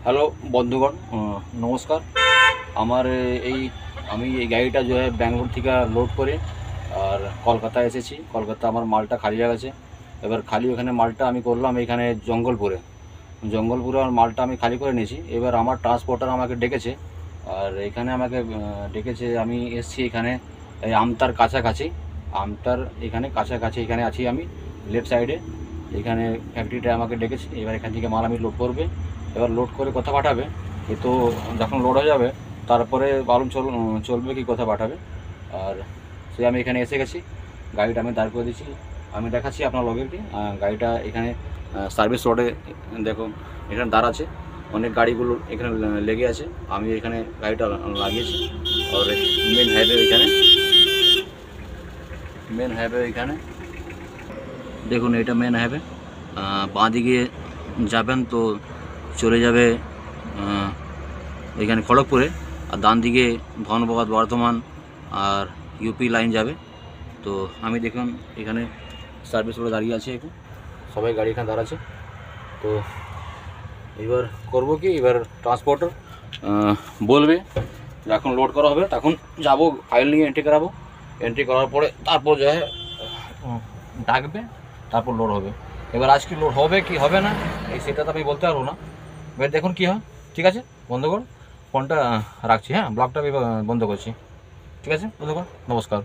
Hello বন্ধুগণ, নমস্কার। আমার আমি এই গাড়িটা ব্যাঙ্গালোর থেকে লোড করে আর কলকাতায় এসেছি। কলকাতা আমার মালটা খালি হয়ে গেছে। এবার খালি ওখানে মালটা আমি করলাম এখানে জঙ্গলপুরে আমার মালটা আমি খালি করে নিয়েছি। এবার আমার ট্রান্সপোর্টার আমাকে ডেকেছে, আর এখানে আমাকে ডেকেছে। আমি এসেছি এখানে এই আমতার কাছাকাছি, এখানে আছি আমি লেফট সাইডে। এখানে ফ্যাক্টরিটা আমাকে ডেকেছে। এবার এখান থেকে মাল আমি লোড করবে। এবার লোড করে কথা পাঠাবে, তো যখন লোড হয়ে যাবে তারপরে বালুম চলবে কি কথা পাঠাবে। আর আমি এখানে এসে গেছি, গাড়িটা আমি দাঁড় করে দিচ্ছি। আমি দেখাচ্ছি আপনার লগেরটি গাড়িটা এখানে সার্ভিস রোডে। দেখুন এখানে দাঁড় আছে, অনেক গাড়িগুলো এখানে লেগে আছে। আমি এখানে গাড়িটা লাগিয়েছি। আর মেন হাইওয়ে এখানে দেখুন, এটা মেন হাইওয়ে। বাঁ দিকে যাবেন তো চলে যাবে এখানে খড়গপুরে, আর ডান দিকে ধনবাদ, বর্ধমান আর ইউপি লাইন যাবে। তো আমি দেখুন এখানে সার্ভিস রোডে দাঁড়িয়ে আছে, এখন সবাই গাড়ি এখানে দাঁড়াচ্ছে। তো এবার করব কি, এবার ট্রান্সপোর্টার বলবে যখন লোড করা হবে তখন যাব, ফাইল নিয়ে এন্ট্রি করাবো। এন্ট্রি করার পরে তারপর ডাকবে, তারপর লোড হবে। এবার আজকে লোড হবে কি হবে না সেটা তো আমি বলতে পারবো না। এবার দেখুন কী হয়। ঠিক আছে, বন্ধ করুন ফোনটা, রাখছি। হ্যাঁ, ব্লগটা আমি বন্ধ করছি। ঠিক আছে বন্ধুগণ, নমস্কার।